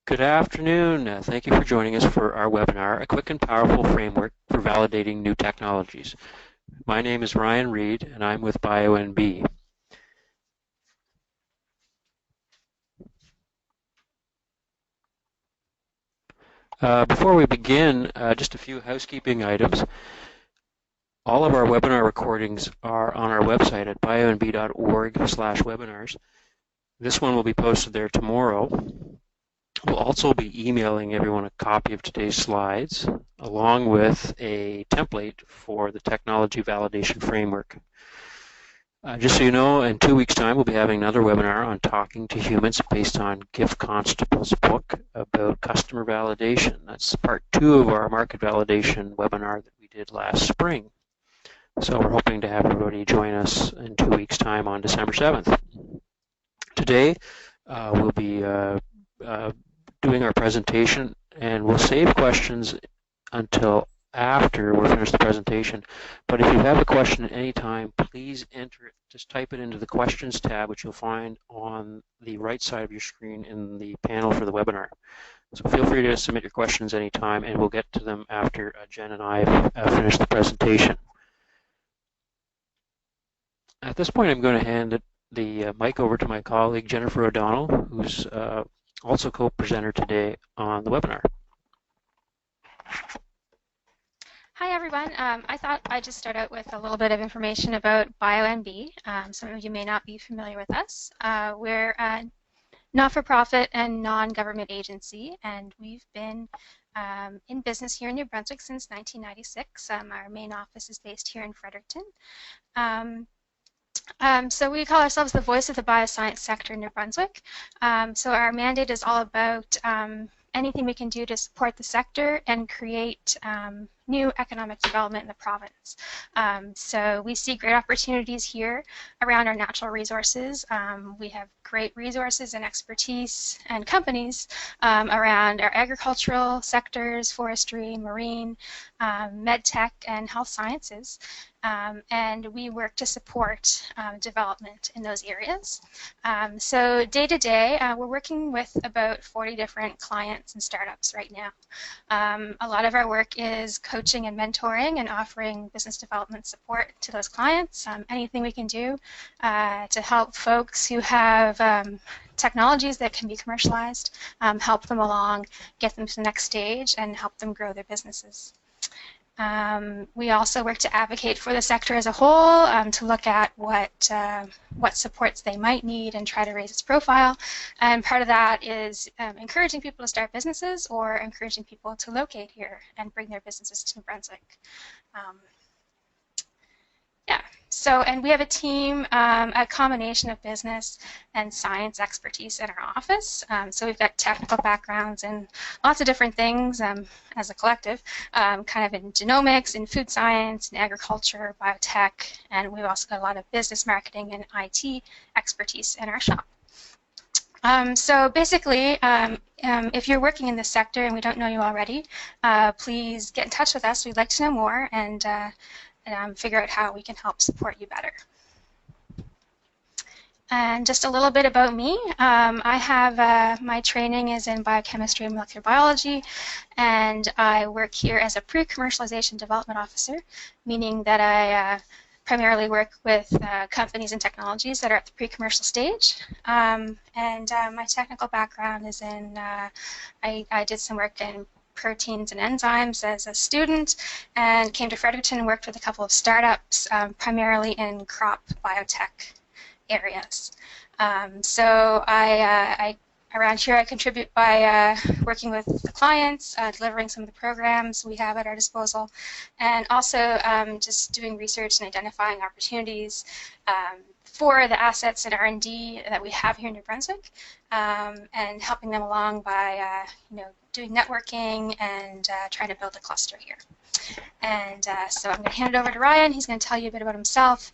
Good afternoon. Thank you for joining us for our webinar, A Quick and Powerful Framework for Validating New Technologies. My name is Ryan Reed, and I'm with BioNB. Before we begin, just a few housekeeping items. All of our webinar recordings are on our website at bionb.org/webinars. This one will be posted there tomorrow. We'll also be emailing everyone a copy of today's slides, along with a template for the technology validation framework. Just so you know, in 2 weeks' time, we'll be having another webinar on talking to humans based on Gift Constable's book about customer validation. That's part 2 of our market validation webinar that we did last spring. So we're hoping to have everybody join us in 2 weeks' time on December 7th. Today, we'll be doing our presentation, and we'll save questions until after we're finished the presentation. But if you have a question at any time, please enter it. Just type it into the questions tab, which you'll find on the right side of your screen in the panel for the webinar. So feel free to submit your questions anytime, and we'll get to them after Jen and I finish the presentation. At this point, I'm going to hand the mic over to my colleague, Jennifer O'Donnell, who's also co-presenter today on the webinar. Hi everyone. I thought I'd just start out with a little bit of information about BioNB. Some of you may not be familiar with us. We're a not-for-profit and non-government agency, and we've been in business here in New Brunswick since 1996. Our main office is based here in Fredericton. So we call ourselves the voice of the bioscience sector in New Brunswick. So our mandate is all about anything we can do to support the sector and create new economic development in the province. So we see great opportunities here around our natural resources. We have great resources and expertise and companies around our agricultural sectors, forestry, marine, med tech, and health sciences. And we work to support development in those areas. So day to day, we're working with about 40 different clients and startups right now. A lot of our work is coaching and mentoring and offering business development support to those clients. Anything we can do to help folks who have technologies that can be commercialized, help them along, get them to the next stage, and help them grow their businesses. We also work to advocate for the sector as a whole, to look at what supports they might need and try to raise its profile. And part of that is encouraging people to start businesses or encouraging people to locate here and bring their businesses to New Brunswick. And we have a team, a combination of business and science expertise in our office. So we've got technical backgrounds in lots of different things as a collective, kind of in genomics, in food science, in agriculture, biotech, and we've also got a lot of business marketing and IT expertise in our shop. So basically, if you're working in this sector and we don't know you already, please get in touch with us. We'd like to know more and figure out how we can help support you better. And just a little bit about me. I have my training is in biochemistry and molecular biology, and I work here as a pre-commercialization development officer, meaning that I primarily work with companies and technologies that are at the pre-commercial stage. And my technical background is in, I did some work in proteins and enzymes as a student and came to Fredericton and worked with a couple of startups, primarily in crop biotech areas. So around here I contribute by working with the clients, delivering some of the programs we have at our disposal, and also just doing research and identifying opportunities for the assets and R&D that we have here in New Brunswick, and helping them along by doing networking and trying to build a cluster here. And so I'm going to hand it over to Ryan. He's going to tell you a bit about himself,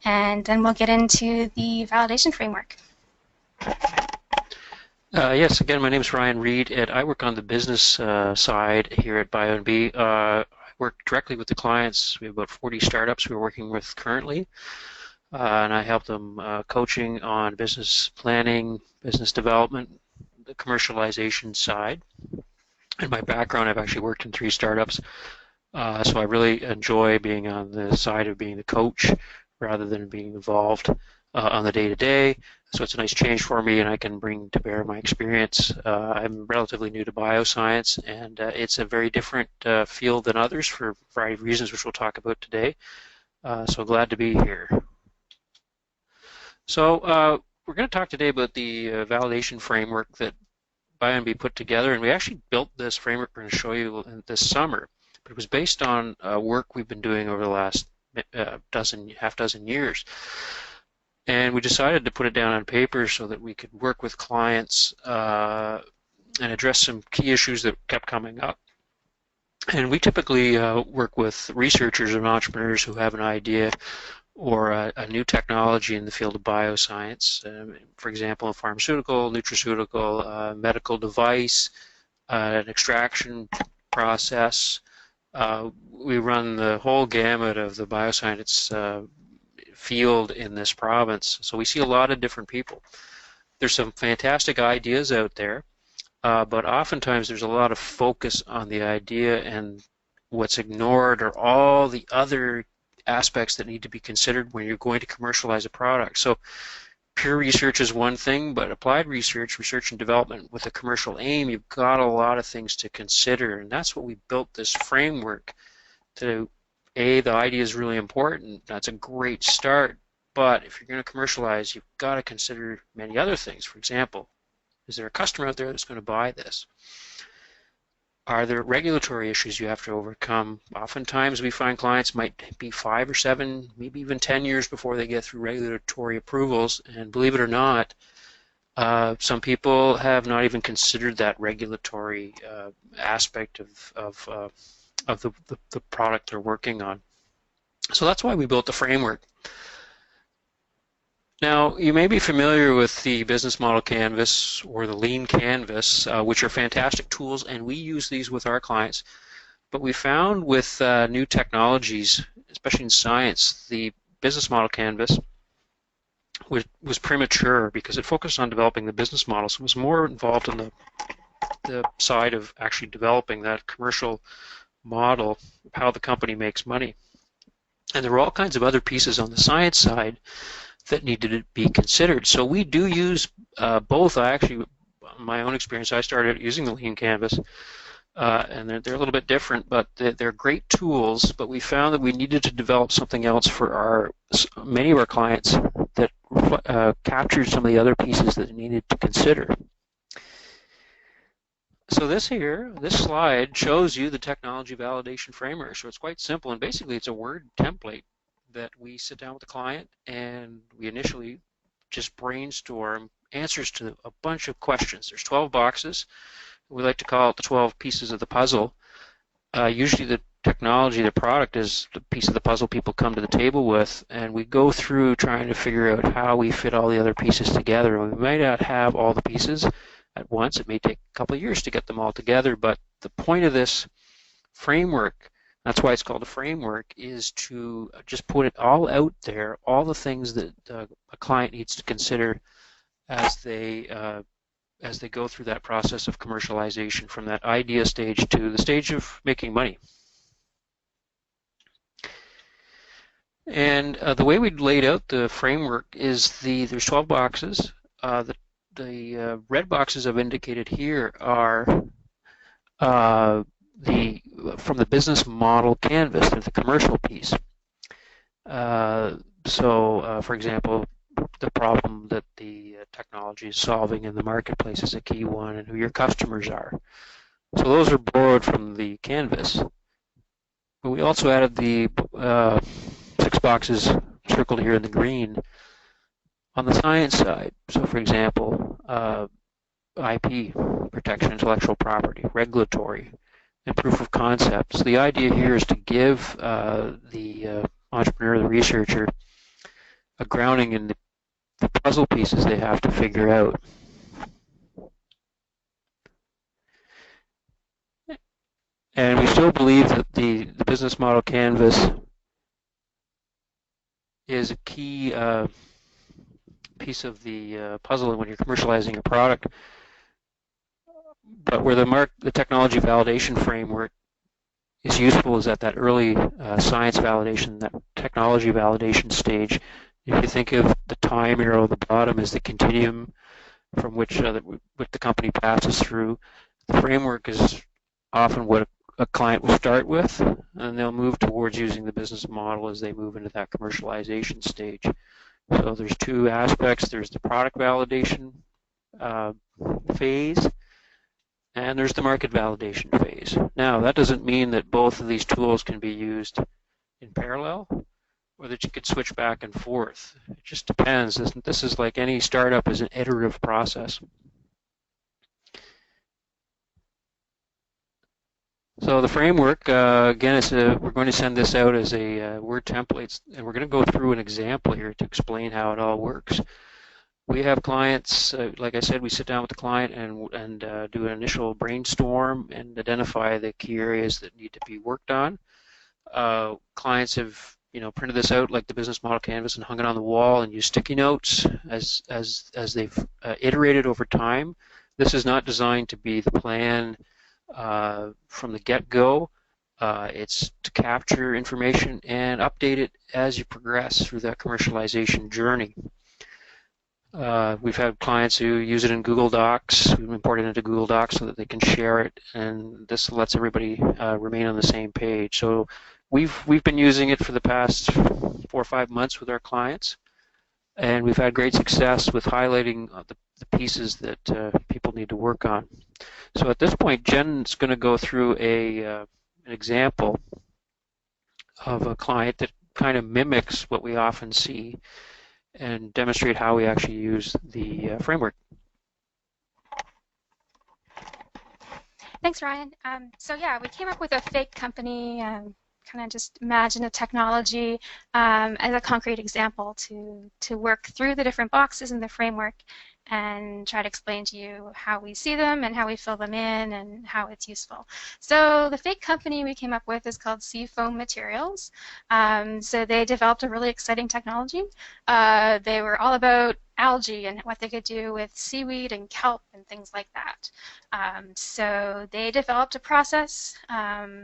and then we'll get into the validation framework. Yes, again, my name is Ryan Reed, and I work on the business side here at BioNB. I work directly with the clients. We have about 40 startups we're working with currently, and I help them coaching on business planning, business development, the commercialization side. In my background, I've actually worked in 3 startups, so I really enjoy being on the side of being the coach rather than being involved on the day-to-day. So it's a nice change for me, and I can bring to bear my experience. I'm relatively new to bioscience, and it's a very different field than others for a variety of reasons, which we'll talk about today. So glad to be here. So we're going to talk today about the validation framework that BioNB put together, and we actually built this framework we're going to show you this summer. But it was based on work we've been doing over the last half dozen years. And we decided to put it down on paper so that we could work with clients and address some key issues that kept coming up. And we typically work with researchers and entrepreneurs who have an idea or a new technology in the field of bioscience, for example, a pharmaceutical, nutraceutical, medical device, an extraction process. We run the whole gamut of the bioscience field in this province, so we see a lot of different people. There's some fantastic ideas out there, but oftentimes there's a lot of focus on the idea, and what's ignored are all the other aspects that need to be considered when you're going to commercialize a product. So pure research is one thing, but applied research, research and development with a commercial aim, you've got a lot of things to consider, and that's what we built this framework to. The idea is really important. That's a great start, but if you're going to commercialize, you've got to consider many other things. For example, is there a customer out there that's going to buy this? Are there regulatory issues you have to overcome? Oftentimes we find clients might be 5 or 7, maybe even 10 years before they get through regulatory approvals, and believe it or not, some people have not even considered that regulatory aspect of the product they're working on. So that's why we built the framework. Now, you may be familiar with the business model canvas or the lean canvas, which are fantastic tools, and we use these with our clients. But we found with new technologies, especially in science, the business model canvas was premature because it focused on developing the business model, so it was more involved in the side of actually developing that commercial model of how the company makes money. And there were all kinds of other pieces on the science side that needed to be considered. So we do use both. I actually, my own experience, I started using the Lean Canvas, and they're a little bit different, but they're great tools. But we found that we needed to develop something else for many of our clients that captured some of the other pieces that they needed to consider. So this slide shows you the technology validation framework. So it's quite simple, and basically it's a Word template that we sit down with the client and we initially just brainstorm answers to a bunch of questions. There's 12 boxes. We like to call it the 12 pieces of the puzzle. Usually the technology, the product, is the piece of the puzzle people come to the table with, and we go through trying to figure out how we fit all the other pieces together. We might not have all the pieces at once. It may take a couple of years to get them all together, but the point of this framework, that's why it's called a framework, is to just put it all out there, all the things that a client needs to consider as they go through that process of commercialization, from that idea stage to the stage of making money. And the way we laid out the framework is there's 12 boxes. The red boxes I've indicated here are from the business model canvas, the commercial piece. For example, the problem that the technology is solving in the marketplace is a key one, and who your customers are. So those are borrowed from the canvas. But we also added the 6 boxes circled here in the green on the science side. So for example, IP, protection, intellectual property, regulatory, and proof of concepts. The idea here is to give the entrepreneur, the researcher, a grounding in the puzzle pieces they have to figure out. And we still believe that the business model canvas is a key piece of the puzzle when you're commercializing a product. But where the technology validation framework is useful is at that early science validation, that technology validation stage. If you think of the time arrow at the bottom as the continuum from which the company passes through, the framework is often what a client will start with, and they'll move towards using the business model as they move into that commercialization stage. So there's two aspects. There's the product validation uh, phase, and there's the market validation phase. Now, that doesn't mean that both of these tools can be used in parallel or that you could switch back and forth. It just depends. This is like any startup, is an iterative process. So the framework, again, we're going to send this out as a Word templates, and we're going to go through an example here to explain how it all works. We have clients, like I said, we sit down with the client and do an initial brainstorm and identify the key areas that need to be worked on. Clients have printed this out like the business model canvas and hung it on the wall and used sticky notes as they've iterated over time. This is not designed to be the plan from the get-go. It's to capture information and update it as you progress through that commercialization journey. We've had clients who use it in Google Docs. We've imported it into Google Docs so that they can share it, and this lets everybody remain on the same page. So we've been using it for the past 4 or 5 months with our clients, and we've had great success with highlighting the pieces that people need to work on. So at this point, Jen's going to go through an example of a client that kind of mimics what we often see and demonstrate how we actually use the framework. Thanks, Ryan. So yeah, we came up with a fake company, kind of just imagine a technology as a concrete example to work through the different boxes in the framework and try to explain to you how we see them and how we fill them in and how it's useful. So the fake company we came up with is called Seafoam Materials. So they developed a really exciting technology. They were all about algae and what they could do with seaweed and kelp and things like that. So they developed a process.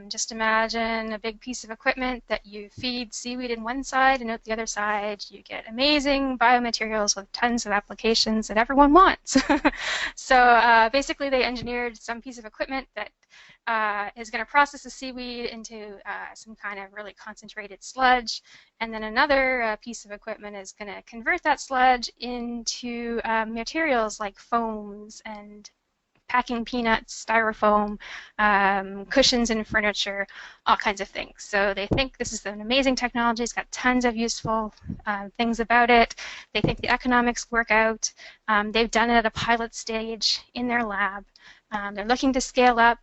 Just imagine a big piece of equipment that you feed seaweed in one side, and out the other side you get amazing biomaterials with tons of applications that everyone wants. So basically they engineered some piece of equipment that is going to process the seaweed into some kind of really concentrated sludge, and then another piece of equipment is going to convert that sludge into materials like foams and packing peanuts, styrofoam, cushions in furniture, all kinds of things. So they think this is an amazing technology. It's got tons of useful things about it. They think the economics work out. They've done it at a pilot stage in their lab. They're looking to scale up,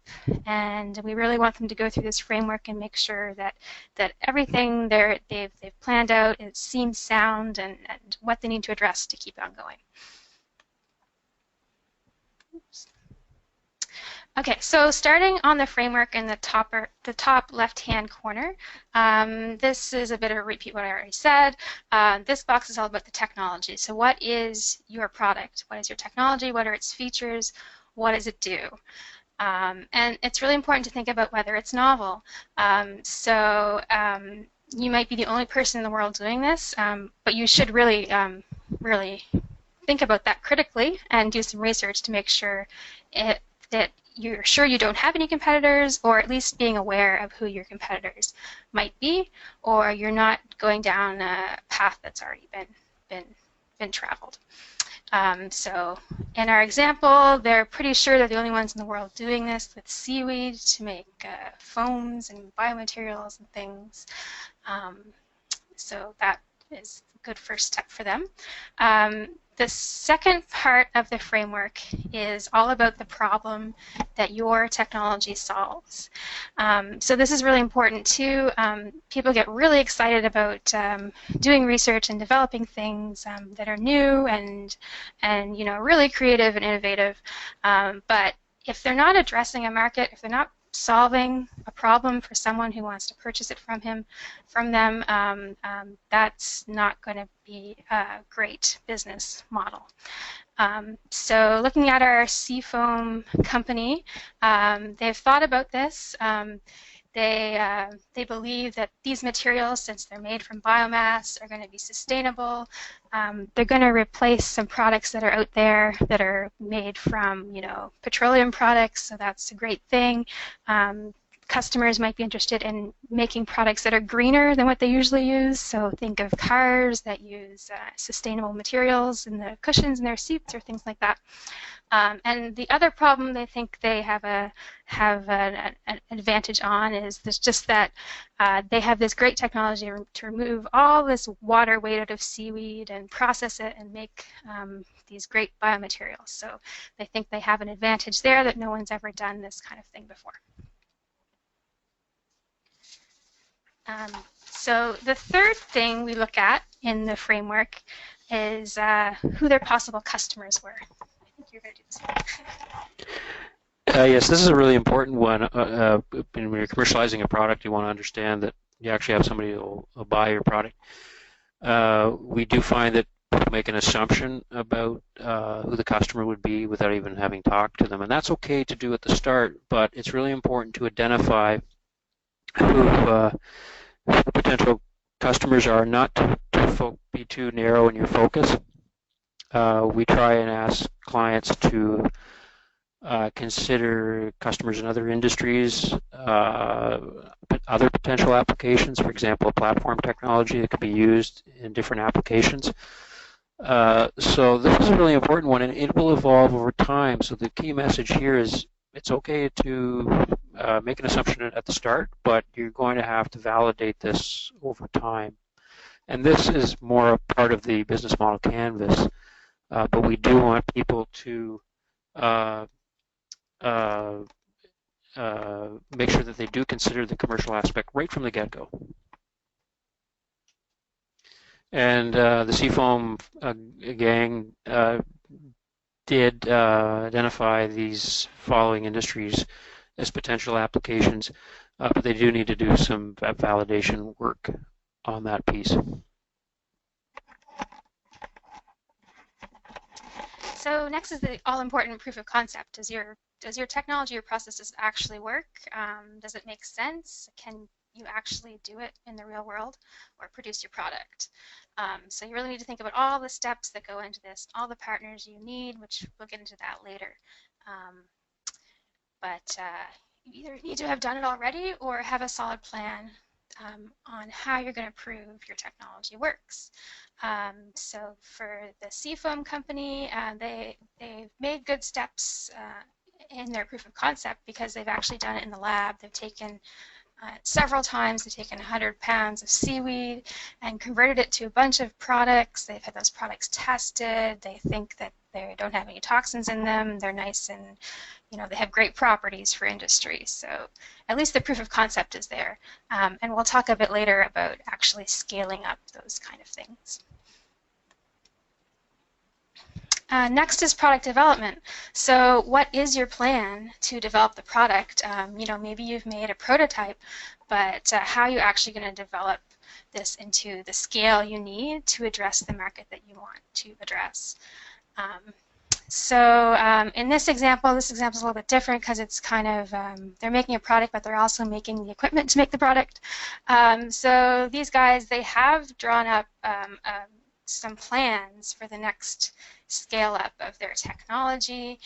and we really want them to go through this framework and make sure that everything they've planned out seems sound and what they need to address to keep on going. Oops. Okay, so starting on the framework in the top left-hand corner, this is a bit of a repeat what I already said. This box is all about the technology. So what is your product? What is your technology? What are its features? What does it do? And it's really important to think about whether it's novel. You might be the only person in the world doing this, but you should really, really think about that critically and do some research to make sure that you're sure you don't have any competitors, or at least being aware of who your competitors might be, or you're not going down a path that's already been traveled. So in our example, they're pretty sure they're the only ones in the world doing this with seaweed to make foams and biomaterials and things. So that is a good first step for them. The second part of the framework is all about the problem that your technology solves. So this is really important too. People get really excited about doing research and developing things that are new and really creative and innovative. But if they're not addressing a market, if they're not solving a problem for someone who wants to purchase it from them, that's not going to be a great business model. So looking at our seafoam company, they've thought about this. They believe that these materials, since they're made from biomass, are going to be sustainable. They're going to replace some products that are out there that are made from, petroleum products. So that's a great thing. Customers might be interested in making products that are greener than what they usually use. So think of cars that use sustainable materials in the cushions in their seats or things like that. And the other problem they think they have an advantage on is just that they have this great technology to remove all this water weight out of seaweed and process it and make these great biomaterials. So they think they have an advantage there that no one's ever done this kind of thing before. So the third thing we look at in the framework is who their possible customers were. I think you're going to do this one. Yes, this is a really important one. When you're commercializing a product, you want to understand that you actually have somebody who will buy your product. We do find that people make an assumption about who the customer would be without even having talked to them, and that's okay to do at the start, but it's really important to identify who potential customers are, not to be too narrow in your focus. We try and ask clients to consider customers in other industries, other potential applications, for example, platform technology that could be used in different applications. So this is a really important one, and it will evolve over time. So the key message here is it's okay to make an assumption at the start, but you're going to have to validate this over time. And this is more a part of the business model canvas, but we do want people to make sure that they do consider the commercial aspect right from the get-go. And the Seafoam gang did identify these following industries as potential applications, but they do need to do some validation work on that piece. So next is the all-important proof of concept. Does your technology or processes actually work? Does it make sense? Can you actually do it in the real world or produce your product? So you really need to think about all the steps that go into this, all the partners you need, which we'll get into that later. But you either need to have done it already or have a solid plan on how you're going to prove your technology works. So for the Seafoam company, they've made good steps in their proof of concept because they've actually done it in the lab. They've taken several times, they've taken 100 pounds of seaweed and converted it to a bunch of products. They've had those products tested. They think that they don't have any toxins in them. They're nice and, they have great properties for industry. So at least the proof of concept is there. And we'll talk a bit later about actually scaling up those kind of things. Next is product development. So what is your plan to develop the product? Maybe you've made a prototype, but how are you actually going to develop this into the scale you need to address the market that you want to address? In this example is a little bit different because it's kind of, they're making a product, but they're also making the equipment to make the product. So these guys, they have drawn up some plans for the next scale up of their technology,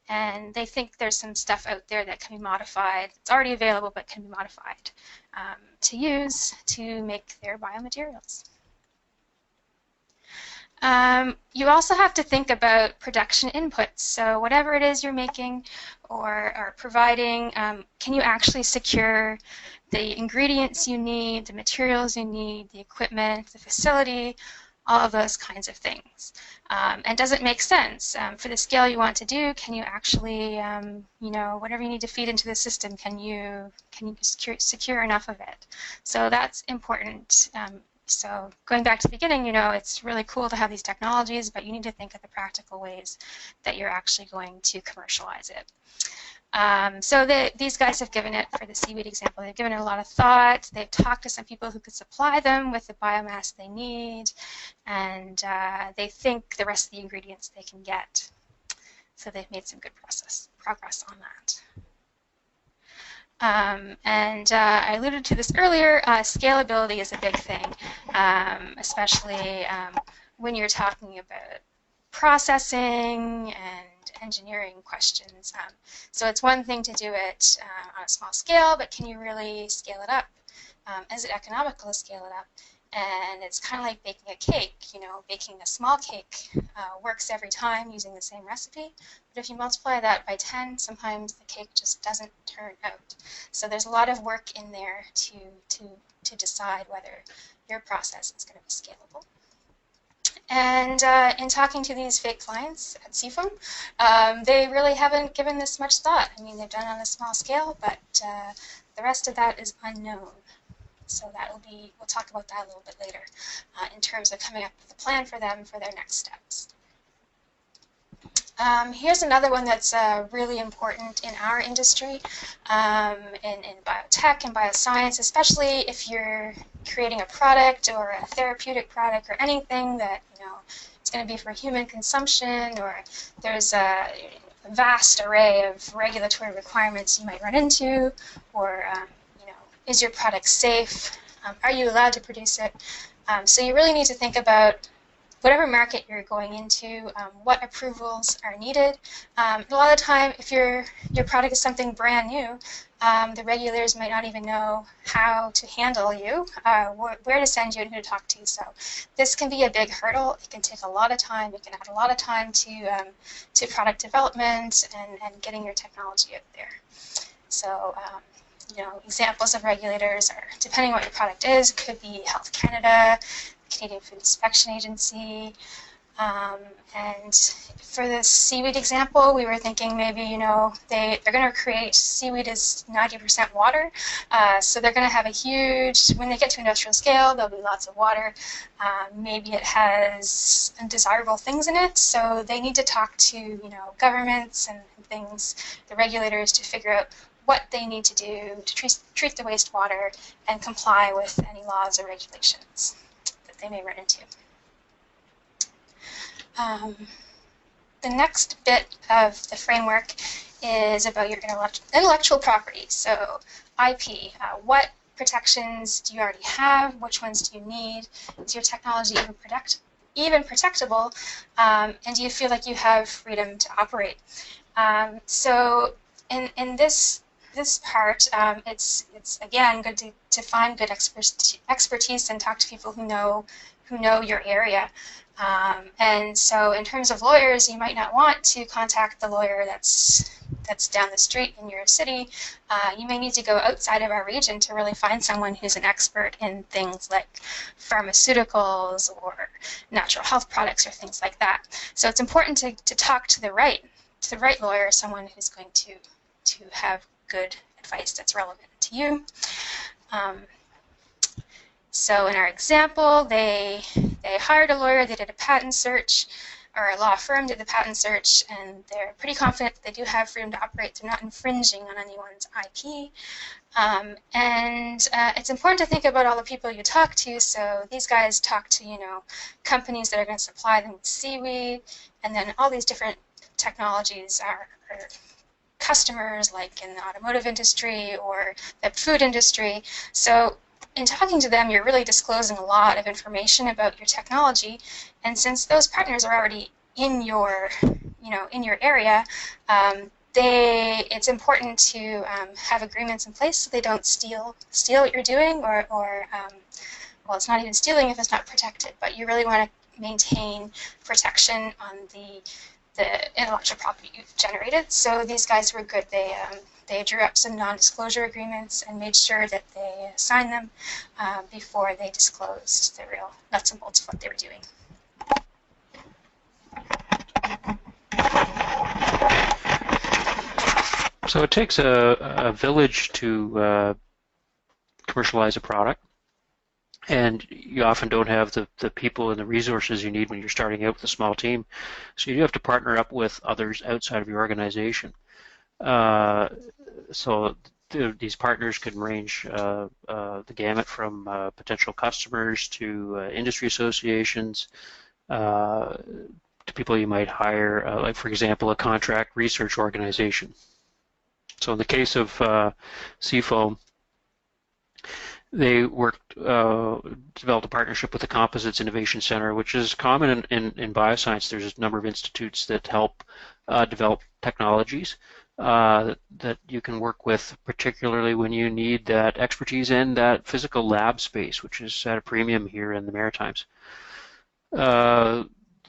and they think there's some stuff out there that can be modified. It's already available, but can be modified to use to make their biomaterials. You also have to think about production inputs. So whatever it is you're making or providing, can you actually secure the ingredients you need, the materials you need, the equipment, the facility, all of those kinds of things. And does it make sense? For the scale you want to do, can you actually, whatever you need to feed into the system, can you secure enough of it? So that's important. So going back to the beginning, it's really cool to have these technologies, but you need to think of the practical ways that you're actually going to commercialize it. So these guys have given it, for the seaweed example, they've given it a lot of thought. They've talked to some people who could supply them with the biomass they need, and they think the rest of the ingredients they can get. So they've made some good progress on that. I alluded to this earlier, scalability is a big thing, especially when you're talking about processing and engineering questions. So it's one thing to do it on a small scale, but can you really scale it up? Is it economical to scale it up? And it's kind of like baking a cake. You know, baking a small cake works every time using the same recipe, but if you multiply that by 10, sometimes the cake just doesn't turn out. So there's a lot of work in there to decide whether your process is going to be scalable. And in talking to these fake clients at Seafoam, they really haven't given this much thought. I mean, they've done it on a small scale, but the rest of that is unknown. So that will be, we'll talk about that a little bit later in terms of coming up with a plan for them for their next steps. Here's another one that's really important in our industry, in biotech and bioscience, especially if you're creating a product or a therapeutic product or anything that, you know, it's going to be for human consumption, or there's a vast array of regulatory requirements you might run into, or you know, is your product safe? Are you allowed to produce it? So you really need to think about whatever market you're going into, what approvals are needed. A lot of the time, if your product is something brand new, the regulators might not even know how to handle you, where to send you and who to talk to. So this can be a big hurdle. It can take a lot of time. It can add a lot of time to product development and getting your technology out there. So you know, examples of regulators are, depending on what your product is, could be Health Canada, Canadian Food Inspection Agency, and for the seaweed example, we were thinking maybe, you know, they're going to create, seaweed is 90% water, so they're going to have a huge, when they get to industrial scale, there'll be lots of water. Maybe it has undesirable things in it, so they need to talk to, you know, governments and things, the regulators, to figure out what they need to do to treat the wastewater and comply with any laws or regulations that they may run into. The next bit of the framework is about your intellectual property. So IP, what protections do you already have? Which ones do you need? Is your technology even protectable? And do you feel like you have freedom to operate? So in this part, it's again good to find good expertise and talk to people who know your area. And so in terms of lawyers, you might not want to contact the lawyer that's down the street in your city. You may need to go outside of our region to really find someone who's an expert in things like pharmaceuticals or natural health products or things like that. So it's important to talk to the right lawyer, someone who's going to have good advice that's relevant to you. So in our example, they hired a lawyer, they did a patent search, or a law firm did the patent search, and they're pretty confident that they do have freedom to operate. They're not infringing on anyone's IP. It's important to think about all the people you talk to. So these guys talk to, you know, companies that are going to supply them with seaweed, and then all these different technologies are customers, like in the automotive industry or the food industry. So in talking to them, you're really disclosing a lot of information about your technology, and since those partners are already in your, you know, in your area, it's important to have agreements in place so they don't steal what you're doing, or well, it's not even stealing if it's not protected, but you really want to maintain protection on the intellectual property you've generated. So these guys were good. They drew up some non-disclosure agreements and made sure that they signed them before they disclosed the real nuts and bolts of what they were doing. So it takes a village to commercialize a product, and you often don't have the people and the resources you need when you're starting out with a small team. So you do have to partner up with others outside of your organization. So these partners can range the gamut from potential customers to industry associations, uh, to people you might hire, like for example, a contract research organization. So in the case of Seafoam, they developed a partnership with the Composites Innovation Center, which is common in bioscience. There's a number of institutes that help develop technologies that you can work with, particularly when you need that expertise and that physical lab space, which is at a premium here in the Maritimes. Uh,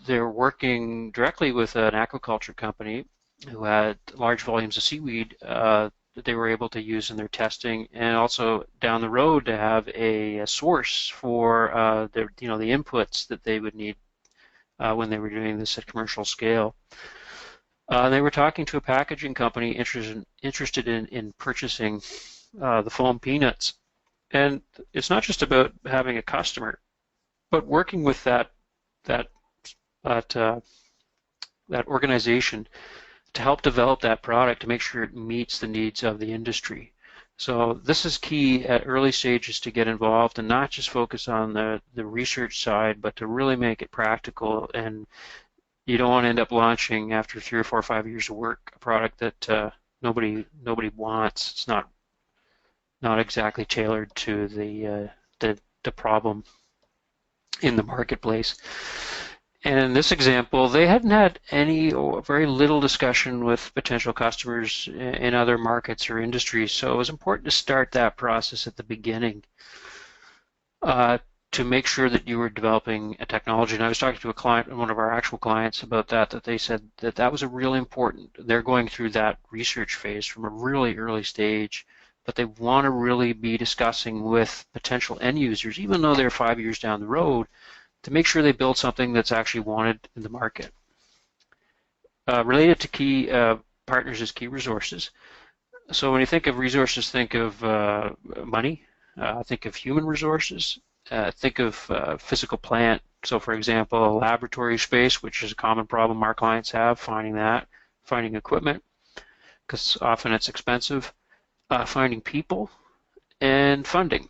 they're working directly with an aquaculture company who had large volumes of seaweed that they were able to use in their testing, and also down the road to have a source for the inputs that they would need when they were doing this at commercial scale. They were talking to a packaging company interested in purchasing the foam peanuts, and it's not just about having a customer, but working with that that that organization to help develop that product to make sure it meets the needs of the industry. So this is key at early stages to get involved and not just focus on the research side, but to really make it practical. And you don't want to end up launching after 3 or 4 or 5 years of work a product that nobody wants. It's not exactly tailored to the problem in the marketplace. And in this example, they hadn't had any or very little discussion with potential customers in other markets or industries. So it was important to start that process at the beginning to make sure that you were developing a technology. And I was talking to a client, one of our actual clients, about that they said that was a really important. They're going through that research phase from a really early stage, but they want to really be discussing with potential end users, even though they're 5 years down the road, to make sure they build something that's actually wanted in the market. Related to key partners is key resources. So when you think of resources, think of money, think of human resources, think of physical plant. So for example, a laboratory space, which is a common problem our clients have, finding equipment, because often it's expensive, finding people, and funding.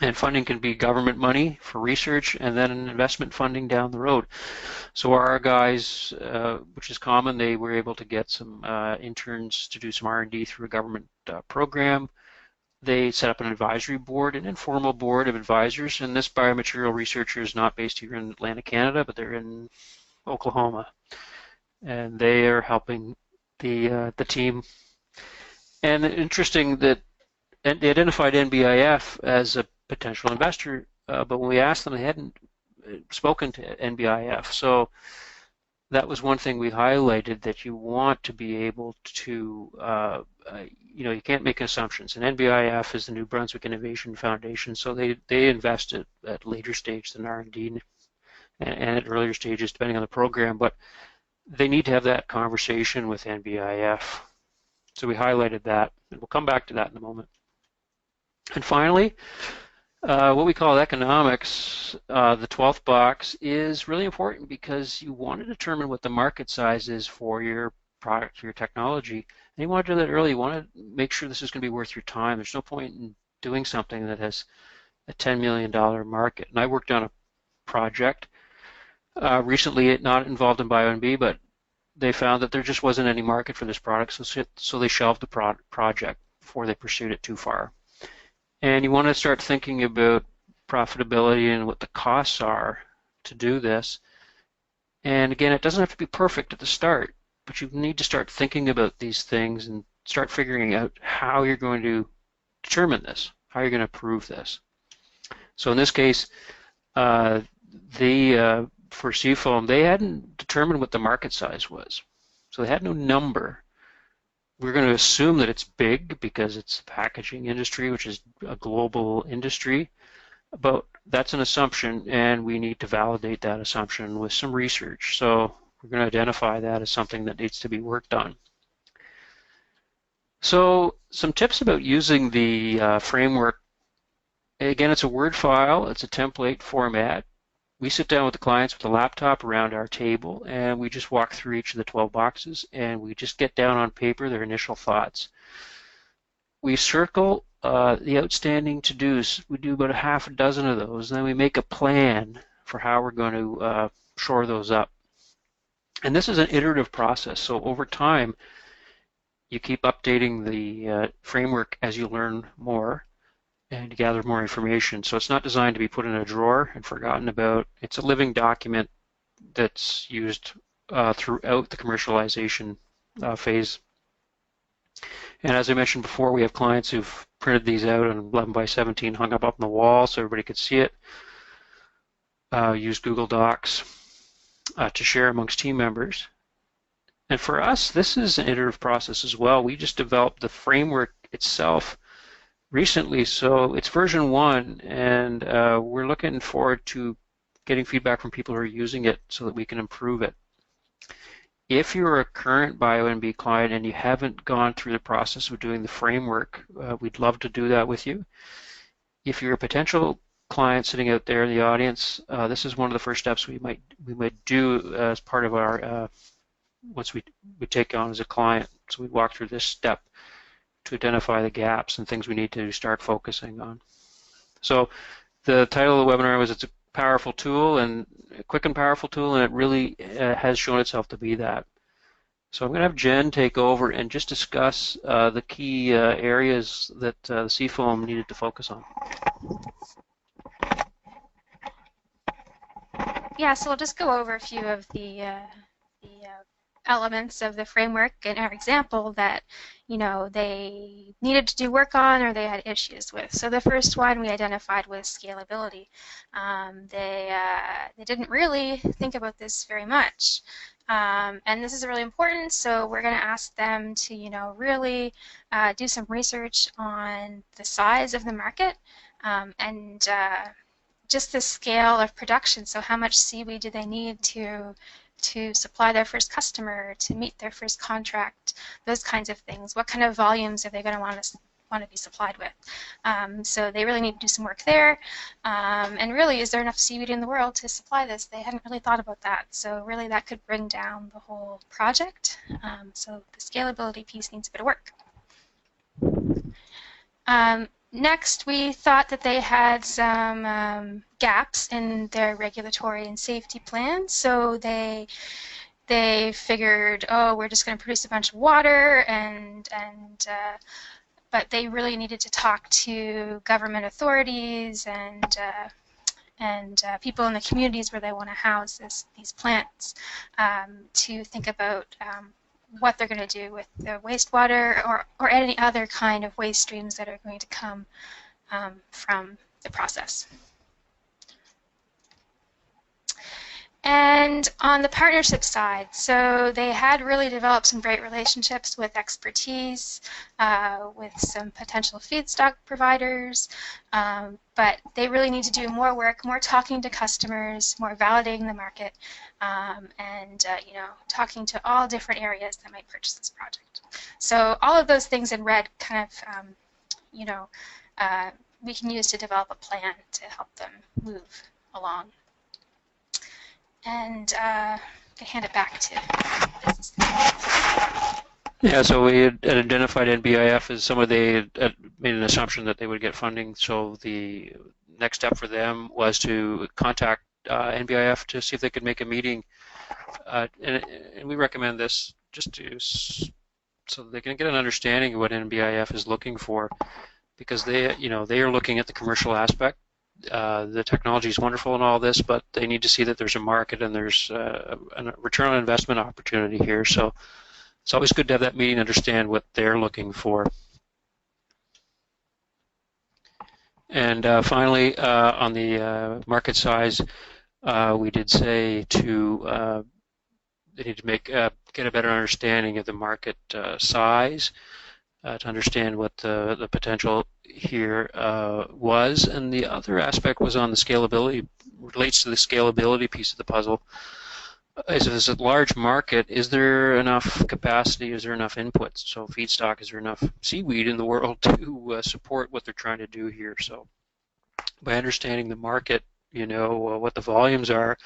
And funding can be government money for research and then investment funding down the road. So our guys, which is common, they were able to get some interns to do some R&D through a government program. They set up an advisory board, an informal board of advisors, and this biomaterial researcher is not based here in Atlantic, Canada, but they're in Oklahoma. And they are helping the team. And interesting that they identified NBIF as a potential investor, but when we asked them, they hadn't spoken to NBIF. So that was one thing we highlighted, that you want to be able to, you can't make assumptions. And NBIF is the New Brunswick Innovation Foundation, so they invest at later stage than R&D and at earlier stages, depending on the program. But they need to have that conversation with NBIF. So we highlighted that, and we'll come back to that in a moment. And finally, what we call economics, the 12th box, is really important because you want to determine what the market size is for your product, your technology. And you want to do that early. You want to make sure this is going to be worth your time. There's no point in doing something that has a $10 million market. And I worked on a project recently, not involved in BioNB, but they found that there just wasn't any market for this product, so they shelved the project before they pursued it too far. And you want to start thinking about profitability and what the costs are to do this. And again, it doesn't have to be perfect at the start, but you need to start thinking about these things and start figuring out how you're going to determine this, how you're going to prove this. So in this case, for Seafoam, they hadn't determined what the market size was. So they had no number. We're going to assume that it's big because it's the packaging industry, which is a global industry, but that's an assumption, and we need to validate that assumption with some research. So we're going to identify that as something that needs to be worked on. So some tips about using the framework. Again, it's a Word file. It's a template format. we sit down with the clients with a laptop around our table, and we just walk through each of the 12 boxes, and we just get down on paper their initial thoughts. We circle the outstanding to-dos. We do about a half a dozen of those, and then we make a plan for how we're going to shore those up. And this is an iterative process, so over time, you keep updating the framework as you learn more and gather more information. So it's not designed to be put in a drawer and forgotten about. It's a living document that's used throughout the commercialization phase. And as I mentioned before, we have clients who've printed these out on 11 by 17, hung up on the wall so everybody could see it. Use Google Docs to share amongst team members. And for us, this is an iterative process as well. We just developed the framework itself recently, so it's version 1, and we're looking forward to getting feedback from people who are using it so that we can improve it. If you're a current BioNB client and you haven't gone through the process of doing the framework, we'd love to do that with you. If you're a potential client sitting out there in the audience, this is one of the first steps we might do as part of our once we take on as a client. So we walk through this step to identify the gaps and things we need to start focusing on. So the title of the webinar was, it's a powerful tool, and a quick and powerful tool, and it really has shown itself to be that. So I'm going to have Jen take over and just discuss the key areas that the CFOM needed to focus on. Yeah, so we'll just go over a few of the elements of the framework in our example that, you know, they needed to do work on or they had issues with. So the first one we identified was scalability. They didn't really think about this very much. And this is really important, so we're going to ask them to, you know, really do some research on the size of the market and just the scale of production. So how much seaweed do they need to supply their first customer, to meet their first contract, those kinds of things. What kind of volumes are they going to want to be supplied with? So they really need to do some work there. And really, is there enough seaweed in the world to supply this? They hadn't really thought about that. So really, that could bring down the whole project. So the scalability piece needs a bit of work. Next, we thought that they had some gaps in their regulatory and safety plans. So they figured, oh, we're just going to produce a bunch of water, but they really needed to talk to government authorities and people in the communities where they want to house these plants to think about what they're going to do with the wastewater or any other kind of waste streams that are going to come from the process. And on the partnership side, so they had really developed some great relationships with expertise, with some potential feedstock providers, but they really need to do more work, more talking to customers, more validating the market, and you know, talking to all different areas that might purchase this project. So all of those things in red kind of, you know, we can use to develop a plan to help them move along. And I hand it back to business. Yeah, so we had identified NBIF as someone they had made an assumption that they would get funding. So the next step for them was to contact NBIF to see if they could make a meeting. And we recommend this just to so they can get an understanding of what NBIF is looking for, because they, you know, they are looking at the commercial aspect. The technology is wonderful and all this, but they need to see that there's a market and there's a return on investment opportunity here. So it's always good to have that meeting, understand what they're looking for. And finally, on the market size, we did say to they need to get a better understanding of the market size. To understand what the potential here was. And the other aspect was on the scalability, relates to the scalability piece of the puzzle. If it's a large market, is there enough capacity, is there enough inputs? So feedstock, is there enough seaweed in the world to support what they're trying to do here? So by understanding the market you know what the volumes are.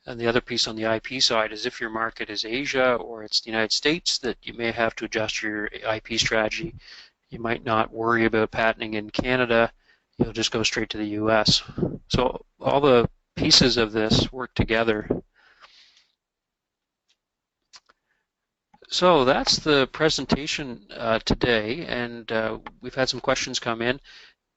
And the other piece on the IP side is if your market is Asia or it's the United States, that you may have to adjust your IP strategy. You might not worry about patenting in Canada. You'll just go straight to the US. So all the pieces of this work together. So that's the presentation today, and we've had some questions come in.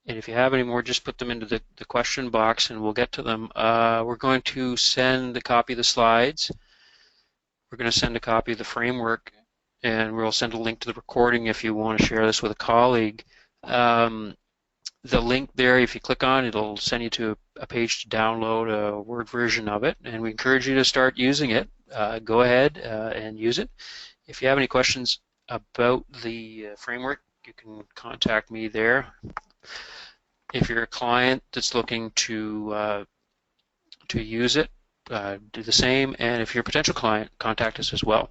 And if you have any more, just put them into the question box and we'll get to them. We're going to send a copy of the slides. We're going to send a copy of the framework, and we'll send a link to the recording if you want to share this with a colleague. The link there, if you click on it, it'll send you to a page to download a Word version of it, and we encourage you to start using it. Go ahead and use it. If you have any questions about the framework, you can contact me there. If you're a client that's looking to use it, do the same. And if you're a potential client, contact us as well.